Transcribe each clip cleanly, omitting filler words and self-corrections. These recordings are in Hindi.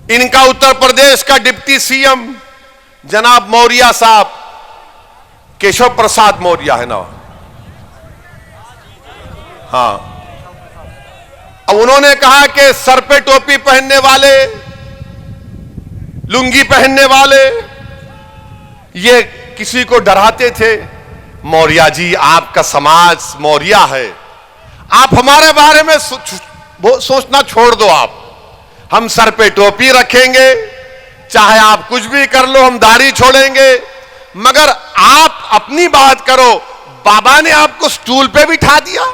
इनका उत्तर प्रदेश का डिप्टी सीएम जनाब मौर्य साहब, केशव प्रसाद मौर्य है ना, हाँ। अब उन्होंने कहा कि सर पे टोपी पहनने वाले, लुंगी पहनने वाले ये किसी को डराते थे। मौर्य जी, आपका समाज मौर्य है, आप हमारे बारे में सोचना छोड़ दो। हम सर पे टोपी रखेंगे, चाहे आप कुछ भी कर लो, हम दाढ़ी छोड़ेंगे, मगर आप अपनी बात करो। बाबा ने आपको स्टूल पे बिठा दिया,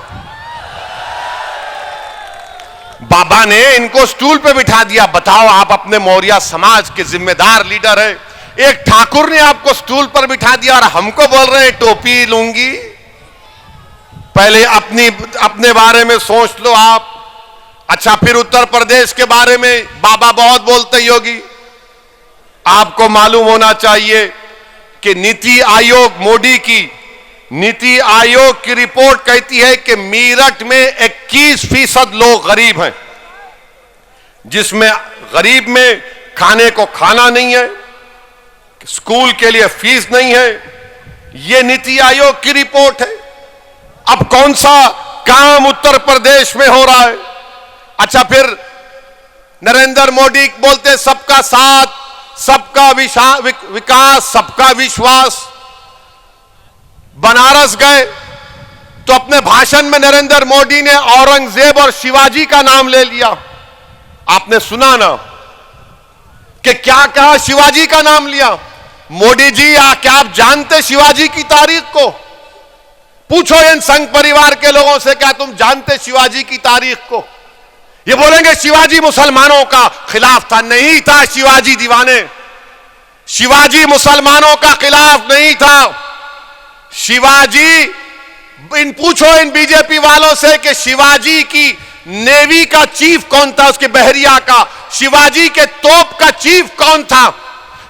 बाबा ने इनको स्टूल पे बिठा दिया। बताओ, आप अपने मौर्य समाज के जिम्मेदार लीडर हैं, एक ठाकुर ने आपको स्टूल पर बिठा दिया और हमको बोल रहे हैं टोपी लूंगी। पहले अपने बारे में सोच लो आप। अच्छा, फिर उत्तर प्रदेश के बारे में बाबा बहुत बोलते ही होगी। आपको मालूम होना चाहिए कि नीति आयोग, मोदी की नीति आयोग की रिपोर्ट कहती है कि मेरठ में 21% लोग गरीब हैं, जिसमें गरीब में खाने को खाना नहीं है, स्कूल के लिए फीस नहीं है। यह नीति आयोग की रिपोर्ट है। अब कौन सा काम उत्तर प्रदेश में हो रहा है? अच्छा, फिर नरेंद्र मोदी बोलते सबका साथ, सबका विकास, सबका विश्वास। बनारस गए तो अपने भाषण में नरेंद्र मोदी ने औरंगजेब और शिवाजी का नाम ले लिया। आपने सुना ना कि क्या कहा? शिवाजी का नाम लिया। मोदी जी, क्या आप जानते शिवाजी की तारीख को? पूछो इन संघ परिवार के लोगों से, क्या तुम जानते शिवाजी की तारीख को? ये बोलेंगे शिवाजी मुसलमानों का खिलाफ था। नहीं था शिवाजी दीवाने, शिवाजी मुसलमानों का खिलाफ नहीं था। शिवाजी, पूछो इन बीजेपी वालों से कि शिवाजी की नेवी का चीफ कौन था, उसके बहरिया का। शिवाजी के तोप का चीफ कौन था?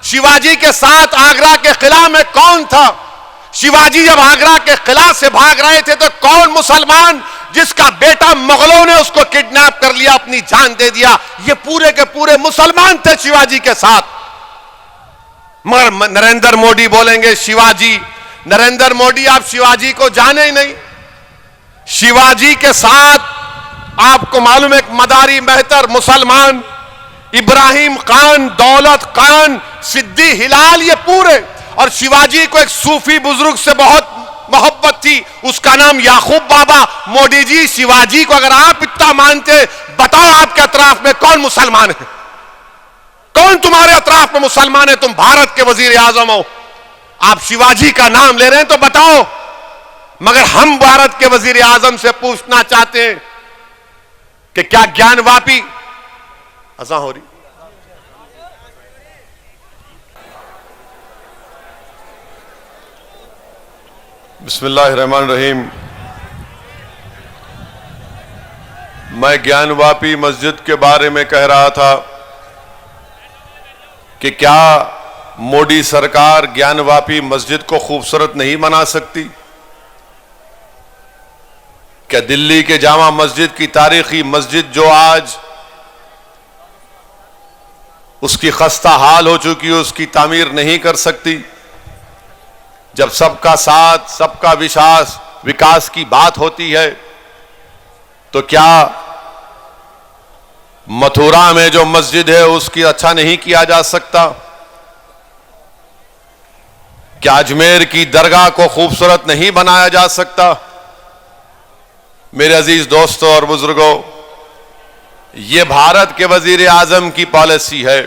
शिवाजी के साथ आगरा के किला में कौन था? शिवाजी जब आगरा के किला से भाग रहे थे तो कौन मुसलमान जिसका बेटा मुगलों ने उसको किडनैप कर लिया, अपनी जान दे दिया, ये पूरे के पूरे मुसलमान थे शिवाजी के साथ। मगर नरेंद्र मोदी बोलेंगे शिवाजी। नरेंद्र मोदी, आप शिवाजी को जाने ही नहीं। शिवाजी के साथ आपको मालूम है, एक मदारी मेहतर मुसलमान, इब्राहिम खान, दौलत खान, सिद्दी हिलाल, ये पूरे। और शिवाजी को एक सूफी बुजुर्ग से बहुत मोहब्बत थी, उसका नाम याकूब बाबा। मोदी जी, शिवाजी को अगर आप इतना मानते, बताओ आपके अतराफ में कौन मुसलमान है? कौन तुम्हारे अतराफ में मुसलमान है? तुम भारत के वजीर आजम हो, आप शिवाजी का नाम ले रहे हैं तो बताओ। मगर हम भारत के वजीर आजम से पूछना चाहते हैं कि क्या ज्ञानवापी ऐसा हो रही? बिस्मिल्लाहिर्रहमानिर्रहीम। मैं ज्ञानवापी मस्जिद के बारे में कह रहा था कि क्या मोदी सरकार ज्ञानवापी मस्जिद को खूबसूरत नहीं बना सकती? क्या दिल्ली के जामा मस्जिद की तारीखी मस्जिद जो आज उसकी खस्ता हाल हो चुकी है, उसकी तामीर नहीं कर सकती? जब सबका साथ, सबका विकास की बात होती है, तो क्या मथुरा में जो मस्जिद है उसकी अच्छा नहीं किया जा सकता? क्या अजमेर की दरगाह को खूबसूरत नहीं बनाया जा सकता? मेरे अजीज दोस्तों और बुजुर्गों, ये भारत के वजीर आजम की पॉलिसी है।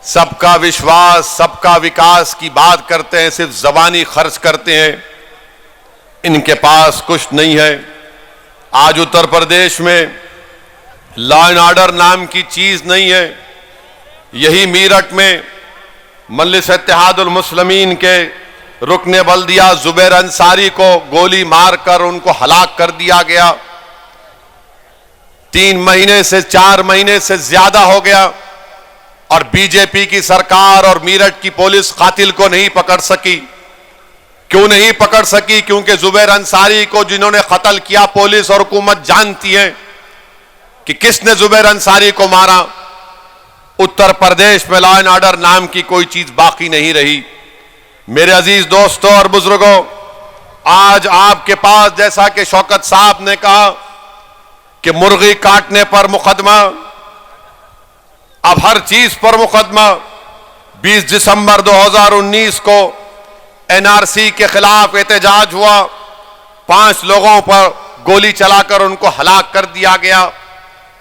सबका विश्वास, सबका विकास की बात करते हैं, सिर्फ जबानी खर्च करते हैं, इनके पास कुछ नहीं है। आज उत्तर प्रदेश में लॉ एंड ऑर्डर नाम की चीज नहीं है। यही मेरठ में मजलिस इत्तेहादुल मुस्लिमीन के रुकने बल्दिया जुबैर अंसारी को गोली मारकर उनको हलाक कर दिया गया। 3 महीने से 4 महीने से ज्यादा हो गया और बीजेपी की सरकार और मेरठ की पुलिस कातिल को नहीं पकड़ सकी। क्यों नहीं पकड़ सकी? क्योंकि जुबैर अंसारी को जिन्होंने कत्ल किया, पुलिस और हुकूमत जानती है कि किसने जुबैर अंसारी को मारा। उत्तर प्रदेश में लॉ एंड ऑर्डर नाम की कोई चीज बाकी नहीं रही। मेरे अजीज दोस्तों और बुजुर्गों, आज आपके पास, जैसा कि शौकत साहब ने कहा कि मुर्गी काटने पर मुकदमा, अब हर चीज पर मुकदमा। 20 दिसंबर 2019 को एनआरसी के खिलाफ एहतजाज हुआ, 5 लोगों पर गोली चलाकर उनको हलाक कर दिया गया,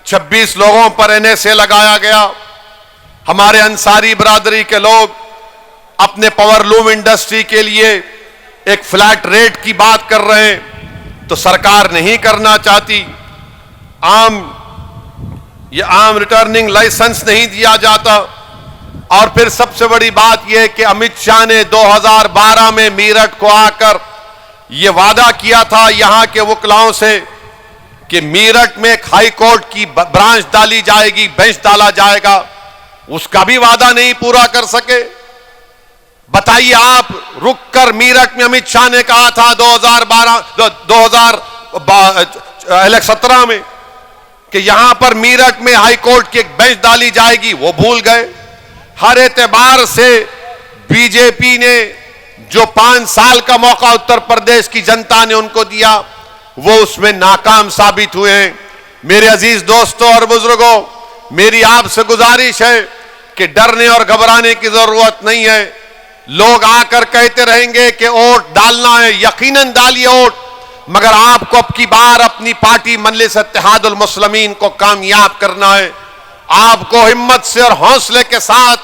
26 लोगों पर एनएसए लगाया गया। हमारे अंसारी बरादरी के लोग अपने पावरलूम इंडस्ट्री के लिए एक फ्लैट रेट की बात कर रहे हैं, तो सरकार नहीं करना चाहती। आम रिटर्निंग लाइसेंस नहीं दिया जाता। और फिर सबसे बड़ी बात यह कि अमित शाह ने 2012 में मीरठ को आकर यह वादा किया था यहां के वकलाओं से कि मीरठ में एक हाई कोर्ट की ब्रांच डाली जाएगी, बेंच डाला जाएगा। उसका भी वादा नहीं पूरा कर सके। बताइए, आप रुककर मीरठ में अमित शाह ने कहा था 2017 में कि यहां पर मीरठ में हाई कोर्ट की एक बेंच डाली जाएगी, वो भूल गए। हर एतबार से बीजेपी ने जो 5 साल का मौका उत्तर प्रदेश की जनता ने उनको दिया, वो उसमें नाकाम साबित हुए हैं। मेरे अजीज दोस्तों और बुजुर्गों, मेरी आपसे गुजारिश है कि डरने और घबराने की जरूरत नहीं है। लोग आकर कहते रहेंगे कि वोट डालना है, यकीनन डालिए वोट, मगर आपको अब की बार अपनी पार्टी मजलिस इत्तेहादुल मुस्लिमीन को कामयाब करना है। आपको हिम्मत से और हौसले के साथ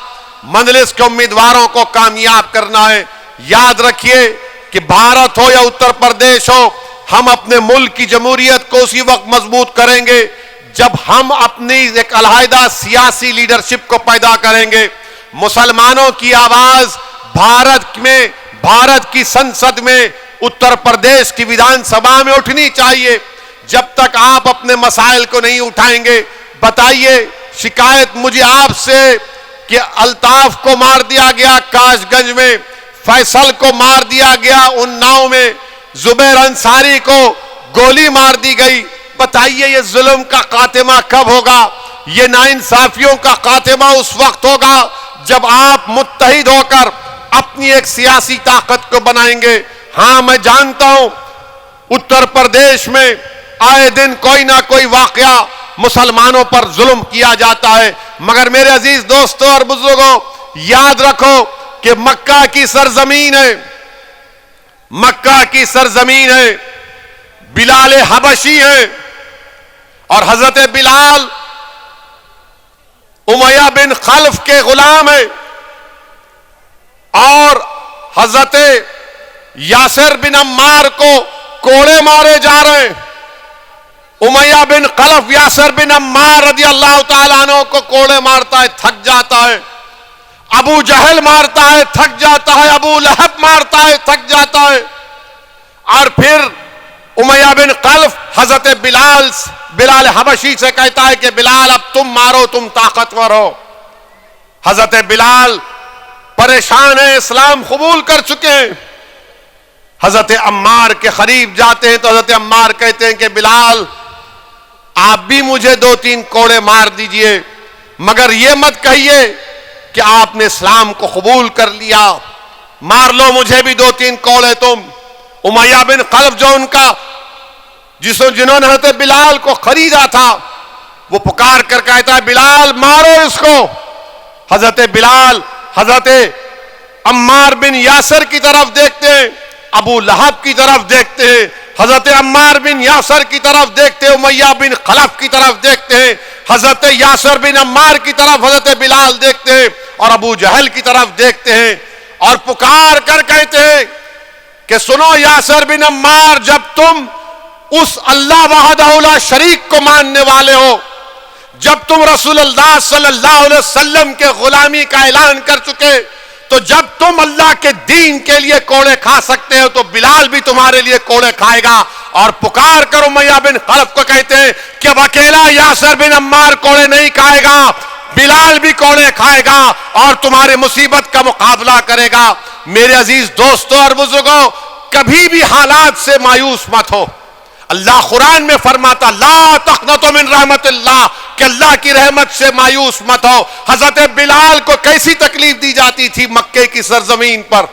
मजलिस के उम्मीदवारों को कामयाब करना है। याद रखिए कि भारत हो या उत्तर प्रदेश हो, हम अपने मुल्क की जमहूरियत को उसी वक्त मजबूत करेंगे जब हम अपनी एक अलहदा सियासी लीडरशिप को पैदा करेंगे। मुसलमानों की आवाज भारत में, भारत की संसद में, उत्तर प्रदेश की विधानसभा में उठनी चाहिए। जब तक आप अपने मसाइल को नहीं उठाएंगे, बताइए, शिकायत मुझे आपसे कि अल्ताफ को मार दिया गया काशगंज में, फैसल को मार दिया गया उन्नाव में, जुबैर अंसारी को गोली मार दी गई। बताइए, ये जुल्म का खात्मा कब होगा? ये नाइंसाफियों का खात्मा उस वक्त होगा जब आप मुत्तहिद होकर अपनी एक सियासी ताकत को बनाएंगे। हां, मैं जानता हूं उत्तर प्रदेश में आए दिन कोई ना कोई वाकया मुसलमानों पर जुल्म किया जाता है, मगर मेरे अजीज दोस्तों और बुजुर्गों, याद रखो कि मक्का की सरजमीन है, मक्का की सरजमीन है, बिलाल हबशी है, और हजरत बिलाल उमैया बिन खल्फ के गुलाम है, और हजरत यासिर बिन अम्मार को कोड़े मारे जा रहे हैं। उमैया बिन खल्फ यासिर बिन अम्मार रज़ी अल्लाह तआला अन्हु को कोड़े मारता है, थक जाता है। अबू जहल मारता है, थक जाता है। अबू लहब मारता है, थक जाता है। और फिर उमैया बिन खल्फ हजरत बिलाल हबशी से कहता है कि बिलाल, अब तुम मारो, तुम ताकतवर हो। हजरत बिलाल परेशान है, इस्लाम कबूल कर चुके हैं। हजरत अम्मार के करीब जाते हैं तो हजरत अम्मार कहते हैं कि बिलाल, आप भी मुझे 2-3 कोड़े मार दीजिए, मगर यह मत कहिए कि आपने इस्लाम को कबूल कर लिया। मार लो मुझे भी 2-3 कोड़े तुम। उमैया बिन खल्फ जो उनका जिन्होंने हजरत बिलाल को खरीदा था, वो पुकार कर कहता है, बिलाल मारो इसको। हजरत बिलाल हजरत अम्मार बिन यासिर की तरफ देखते हैं, अबू लहब की तरफ देखते हैं, हजरत अम्मार बिन यासिर की तरफ देखते हैं, उमैया बिन खल्फ की तरफ देखते हैं, हजरत यासिर बिन अम्मार की तरफ हजरत बिलाल देखते हैं, और अबू जहल की तरफ देखते हैं, और पुकार कर कहते हैं कि सुनो यासिर बिन अम्मार, जब तुम उस अल्लाह वहदहू ला शरीक को मानने वाले हो, जब तुम रसूलुल्लाह सल्लल्लाहु अलैहि वसल्लम के गुलामी का ऐलान कर चुके, तो जब तुम अल्लाह के दीन के लिए कोड़े खा सकते हो, तो बिलाल भी तुम्हारे लिए कोड़े खाएगा। और पुकार कर उमैया बिन खल्फ को कहते हैं कि अब अकेला यासिर बिन अम्मार कोड़े नहीं खाएगा, बिलाल भी कोड़े खाएगा और तुम्हारी मुसीबत का मुकाबला करेगा। मेरे अजीज दोस्तों और बुजुर्गों, कभी भी हालात से मायूस मत हो। अल्लाह कुरान में फरमाता ला तक़नतु मिन रहमतिल्लाह, कि अल्लाह की रहमत से मायूस मत हो। हजरत बिलाल को कैसी तकलीफ दी जाती थी मक्के की सरजमीन पर,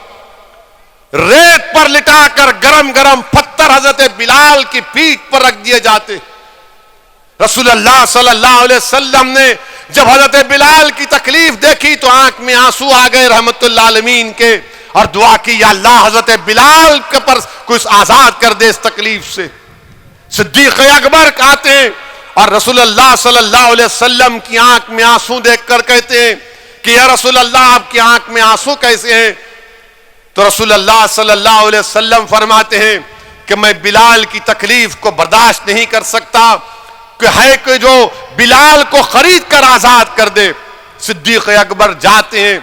रेत पर लिटाकर गरम गरम पत्थर हजरत बिलाल की पीठ पर रख दिए जाते। रसूलुल्लाह सल्लल्लाहु अलैहि वसल्लम ने जब हजरत बिलाल की तकलीफ देखी तो आंख में आंसू आ गए रहमतुल्लाह आलमीन के, और दुआ की या अल्लाह हजरत बिलाल के पर कुछ आजाद कर दे इस तकलीफ से। सिद्दीक अकबर आते हैं और रसूलुल्लाह सल्लल्लाहु अलैहि वसल्लम की आंख में आंसू देखकर कहते हैं कि या रसूलुल्लाह आपकी आंख में आंसू कैसे हैं? तो रसूलुल्लाह सल्लल्लाहु अलैहि वसल्लम फरमाते हैं कि मैं बिलाल की तकलीफ को बर्दाश्त नहीं कर सकता, कि है कि जो बिलाल को खरीद कर आजाद कर दे। सिद्दीक अकबर जाते हैं,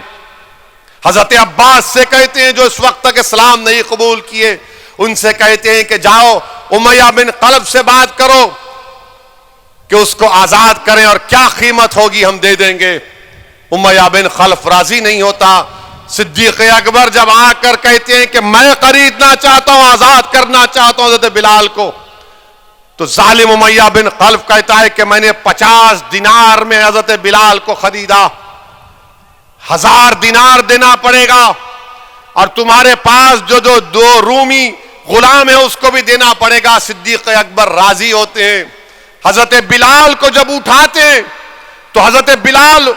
हजरत अब्बास से कहते हैं जो इस वक्त तक इस्लाम नहीं कबूल किए, उनसे कहते हैं कि जाओ उमैया बिन खलफ से बात करो कि उसको आजाद करें और क्या कीमत होगी हम दे देंगे। उमैया बिन खलफ राजी नहीं होता। सिद्दीक अकबर जब आकर कहते हैं कि मैं खरीदना चाहता हूं, आजाद करना चाहता हूं हजरत बिलाल को, तो जालिम उमैया बिन खलफ कहता है कि मैंने 50 दिनार में हजरत बिलाल को खरीदा, 1000 दिनार देना पड़ेगा, और तुम्हारे पास जो जो 2 रूमी गुलाम है उसको भी देना पड़ेगा। सिद्दीक अकबर राजी होते हैं। हजरत बिलाल को जब उठाते हैं तो हजरत बिलाल,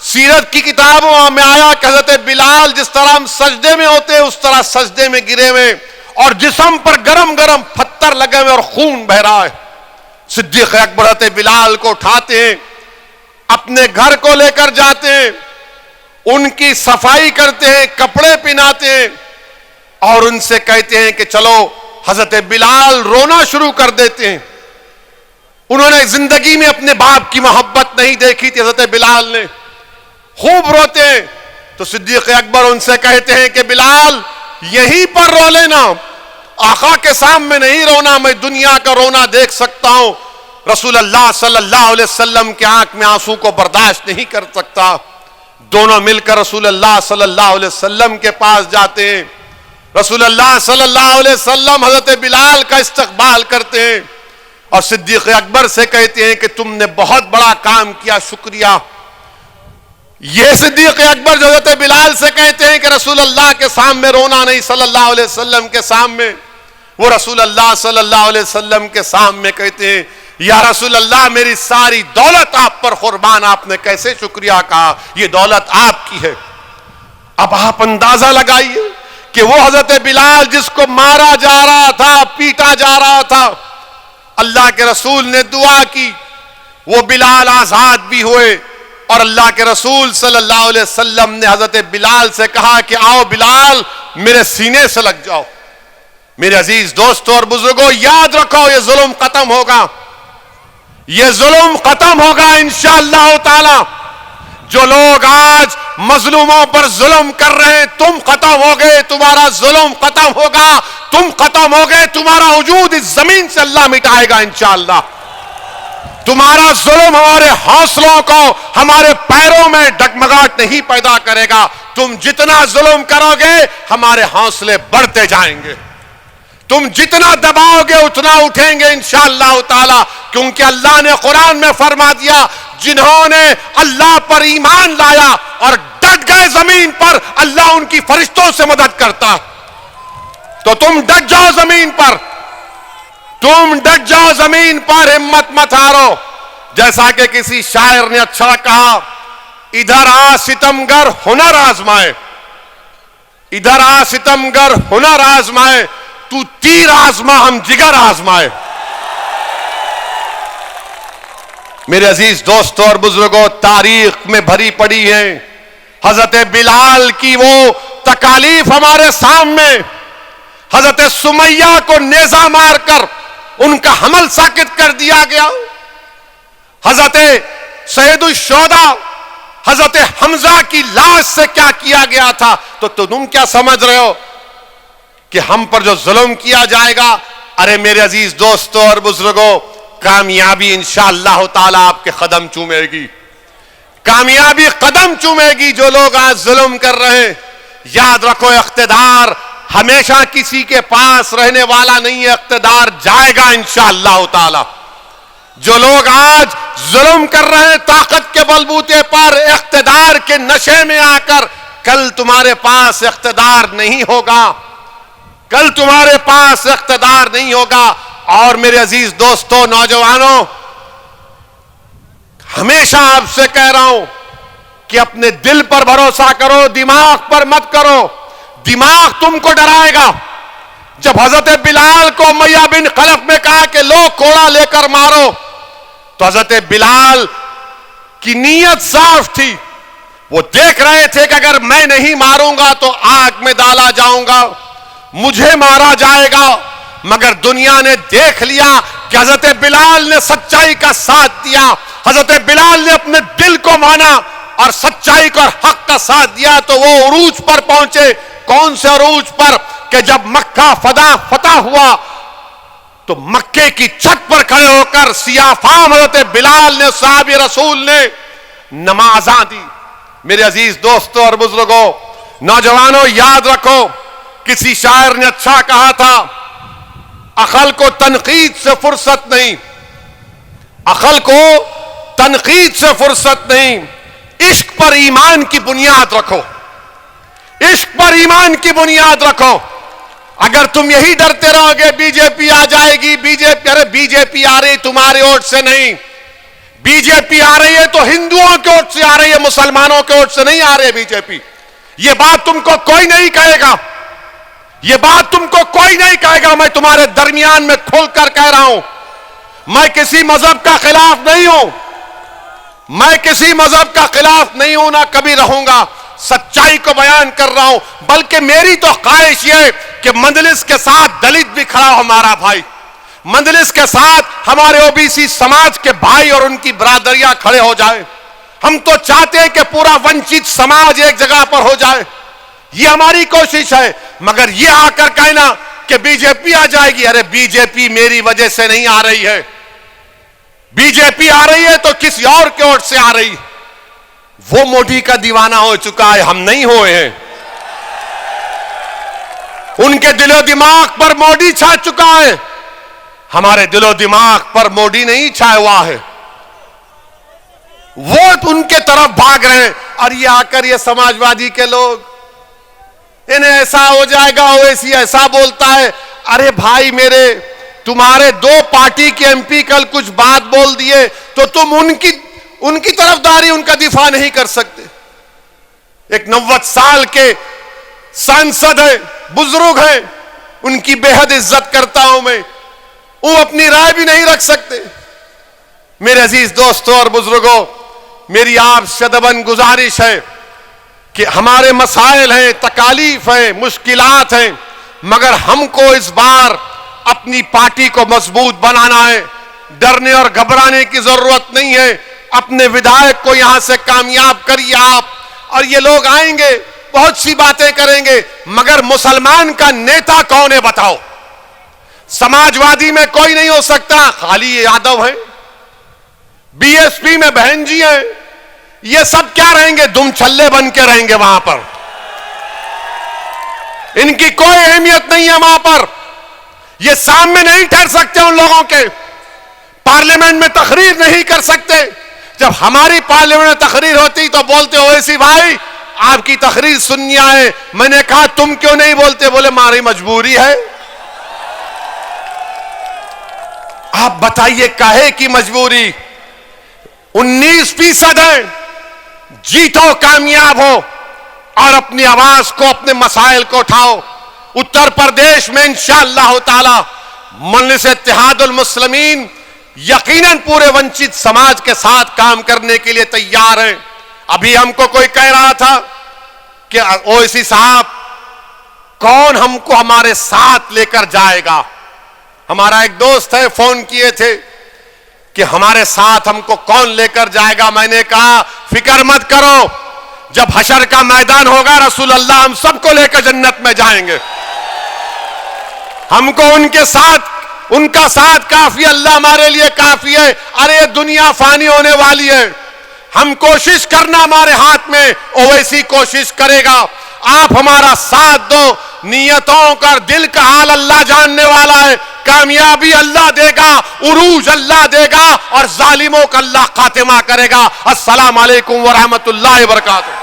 सीरत की किताबों में आया कि हजरत बिलाल जिस तरह हम सजदे में होते हैं उस तरह सजदे में गिरे हुए, और जिस्म पर गरम गरम पत्थर लगे हुए और खून बह रहा है। सिद्दीक अकबर हजरत बिलाल को उठाते हैं, अपने घर को लेकर जाते हैं, उनकी सफाई करते हैं, कपड़े पहनाते हैं, और उनसे कहते हैं कि चलो। हजरत बिलाल रोना शुरू कर देते हैं। उन्होंने जिंदगी में अपने बाप की मोहब्बत नहीं देखी थी, हजरत बिलाल ने खूब रोते हैं। तो सिद्दीक अकबर उनसे कहते हैं कि बिलाल यहीं पर रो लेना, आका के सामने नहीं रोना, मैं दुनिया का रोना देख सकता हूं। रसूलुल्लाह सल्लल्लाहु अलैहि वसल्लम की आंख में आंसू को बर्दाश्त नहीं कर सकता। दोनों मिलकर रसूलुल्लाह सल्लल्लाहु अलैहि वसल्लम के पास जाते हैं। रसूलुल्लाह सल्लल्लाहु अलैहि वसल्लम हजरत बिलाल का इस्तकबाल करते हैं और सिद्दीक अकबर से कहते हैं कि तुमने बहुत बड़ा काम किया, शुक्रिया। ये सिद्दीक अकबर जो हजरत बिलाल से कहते हैं कि रसूलुल्लाह के सामने रोना नहीं, सल्लल्लाहु अलैहि वसल्लम के सामने, वो रसूलुल्लाह सल्लल्लाहु अलैहि वसल्लम के सामने कहते हैं या रसूलुल्लाह मेरी सारी दौलत आप पर कुर्बान, आपने कैसे शुक्रिया कहा, ये दौलत आपकी है। अब आप अंदाजा लगाइए कि वो हजरत बिलाल जिसको मारा जा रहा था, पीटा जा रहा था, अल्लाह के रसूल ने दुआ की, वो बिलाल आजाद भी हुए, और अल्लाह के रसूल सल्लल्लाहु अलैहि वसल्लम ने हजरत बिलाल से कहा कि आओ बिलाल मेरे सीने से लग जाओ। मेरे अजीज दोस्तों और बुजुर्गों, याद रखो ये जुल्म खत्म होगा, ये जुल्म खत्म होगा इंशाअल्लाह ताला। जो लोग आज मजलूमों पर जुल्म कर रहे हैं, तुम खत्म हो गए, तुम्हारा जुल्म खत्म होगा, तुम खत्म हो गए, तुम्हारा वजूद इस जमीन से अल्लाह मिटाएगा इंशाअल्लाह। तुम्हारा जुल्म हमारे हौसलों को, हमारे पैरों में डगमगाहट नहीं पैदा करेगा। तुम जितना जुल्म करोगे हमारे हौसले बढ़ते जाएंगे, तुम जितना दबाओगे उतना उठेंगे इंशाअल्लाह ताला, क्योंकि अल्लाह ने कुरान में फरमा दिया जिन्होंने अल्लाह पर ईमान लाया और डट गए जमीन पर, अल्लाह उनकी फरिश्तों से मदद करता। तो तुम डट जाओ जमीन पर, तुम डट जाओ जमीन पर, हिम्मत मत हारो। जैसा कि किसी शायर ने अच्छा कहा, इधर आ सितमगर हुनर आजमाए, इधर आ सितमगर हुनर आजमाए, तू तीर आजमा हम जिगर आजमाए। मेरे अजीज दोस्तों और बुजुर्गों, तारीख में भरी पड़ी है हजरत बिलाल की वो तकालीफ हमारे सामने। हजरत सुमैया को नेजा मारकर उनका हमल साकित कर दिया गया। हजरत सैयदुश्शोहदा हजरत हमजा की लाश से क्या किया गया था, तो तुम क्या समझ रहे हो कि हम पर जो जुल्म किया जाएगा। अरे मेरे अजीज दोस्तों और बुजुर्गों, कामयाबी इंशाअल्लाह ताला आपके कदम चूमेगी, कामयाबी कदम चूमेगी। जो लोग आज जुल्म कर रहे हैं, याद रखो इख्तिदार हमेशा किसी के पास रहने वाला नहीं है, इख्तिदार जाएगा इंशाअल्लाह ताला। जो लोग आज जुल्म कर रहे हैं ताकत के बलबूते पर, इख्तिदार के नशे में आकर, कल तुम्हारे पास इख्तिदार नहीं होगा, कल तुम्हारे पास इख्तिदार नहीं होगा। और मेरे अजीज दोस्तों, नौजवानों, हमेशा आपसे कह रहा हूं कि अपने दिल पर भरोसा करो, दिमाग पर मत करो। दिमाग तुमको डराएगा। जब हजरत बिलाल को उमैया बिन खलफ में कहा कि लो कोड़ा लेकर मारो, तो हजरत बिलाल की नीयत साफ थी। वो देख रहे थे कि अगर मैं नहीं मारूंगा तो आग में डाला जाऊंगा, मुझे मारा जाएगा। मगर दुनिया ने देख लिया कि हजरत बिलाल ने सच्चाई का साथ दिया, हजरत बिलाल ने अपने दिल को माना और सच्चाई को और हक का साथ दिया, तो वो उरूज पर पहुंचे। कौन से उरूज पर? कि जब मक्का फतह हुआ तो मक्के की छत पर खड़े होकर सियाफाम हजरत बिलाल ने, साहबी रसूल ने नमाज़ां दी। मेरे अजीज दोस्तों और बुजुर्गों, नौजवानों, याद रखो, किसी शायर ने अच्छा कहा था, अकल को तनकीद से फुर्सत नहीं, अकल को तनकीद से फुर्सत नहीं, इश्क पर ईमान की बुनियाद रखो, इश्क पर ईमान की बुनियाद रखो। अगर तुम यही डरते रहोगे बीजेपी आ जाएगी, बीजेपी, अरे बीजेपी आ रही तुम्हारे वोट से नहीं, बीजेपी आ रही है तो हिंदुओं के वोट से आ रही है, मुसलमानों के वोट से नहीं आ रही है बीजेपी। यह बात तुमको कोई नहीं कहेगा, यह बात तुमको कोई नहीं कहेगा। मैं तुम्हारे दरमियान में खोलकर कह रहा हूं, मैं किसी मजहब का खिलाफ नहीं हूं, मैं किसी मजहब का खिलाफ नहीं हूं, ना कभी रहूंगा। सच्चाई को बयान कर रहा हूं। बल्कि मेरी तो ख्वाहिश यह कि मजलिस के साथ दलित भी खड़ा हो, हमारा भाई, मजलिस के साथ हमारे ओबीसी समाज के भाई और उनकी बरादरियां खड़े हो जाए। हम तो चाहते हैं कि पूरा वंचित समाज एक जगह पर हो जाए, ये हमारी कोशिश है। मगर ये आकर कहना कि बीजेपी आ जाएगी, अरे बीजेपी मेरी वजह से नहीं आ रही है, बीजेपी आ रही है तो किसी और के वोट से आ रही। वो मोदी का दीवाना हो चुका है, हम नहीं हुए हैं। उनके दिलो दिमाग पर मोदी छा चुका है, हमारे दिलो दिमाग पर मोदी नहीं छाया हुआ है। वो उनके तरफ भाग रहे हैं। और ये आकर ये समाजवादी के लोग, इन्हें ऐसा हो जाएगा, ओवैसी ऐसा बोलता है। अरे भाई मेरे, तुम्हारे दो पार्टी के एमपी कल कुछ बात बोल दिए तो तुम उनकी तरफदारी, उनका दिफा नहीं कर सकते। एक 90 साल के सांसद है, बुजुर्ग है, उनकी बेहद इज्जत करता हूं मैं, वो अपनी राय भी नहीं रख सकते। मेरे अजीज दोस्तों और बुजुर्गों, मेरी आप सदबन गुजारिश है कि हमारे मसाइल हैं, तकालीफ हैं, मुश्किलात हैं, मगर हमको इस बार अपनी पार्टी को मजबूत बनाना है। डरने और घबराने की जरूरत नहीं है। अपने विधायक को यहां से कामयाब करिए आप, और ये लोग आएंगे, बहुत सी बातें करेंगे, मगर मुसलमान का नेता कौन है बताओ? समाजवादी में कोई नहीं हो सकता, खाली ये यादव है। बीएसपी में बहन जी हैं, ये सब क्या रहेंगे? दुम छल्ले बन के रहेंगे वहां पर, इनकी कोई अहमियत नहीं है वहां पर। ये सामने नहीं ठहर सकते उन लोगों के, पार्लियामेंट में तकरीर नहीं कर सकते। जब हमारी पार्लियामेंट में तकरीर होती तो बोलते ओवैसी भाई आपकी तकरीर सुननी आए। मैंने कहा तुम क्यों नहीं बोलते? बोले हमारी मजबूरी है। आप बताइए काहे की मजबूरी? 19% है, जीतो, कामयाब हो और अपनी आवाज को, अपने मसाइल को उठाओ। उत्तर प्रदेश में इंशाअल्लाह ताला मजलिस इत्तेहादुल मुस्लिमीन यकीनन पूरे वंचित समाज के साथ काम करने के लिए तैयार है। अभी हमको कोई कह रहा था कि ओवैसी साहब कौन हमको हमारे साथ लेकर जाएगा? हमारा एक दोस्त है, फोन किए थे कि हमारे साथ हमको कौन लेकर जाएगा। मैंने कहा फिक्र मत करो, जब हशर का मैदान होगा रसूल अल्लाह हम सबको लेकर जन्नत में जाएंगे। हमको उनके साथ, उनका साथ काफी, अल्लाह हमारे लिए काफी है। अरे दुनिया फानी होने वाली है, हम कोशिश करना हमारे हाथ में, ओवैसी कोशिश करेगा। आप हमारा साथ दो नियतों का, दिल का हाल अल्लाह जानने वाला है। कामयाबी अल्लाह देगा, उरूज अल्लाह देगा और जालिमों का अल्लाह खातिमा करेगा। अस्सलाम वालेकुम व रहमतुल्लाहि व बरकातुहू।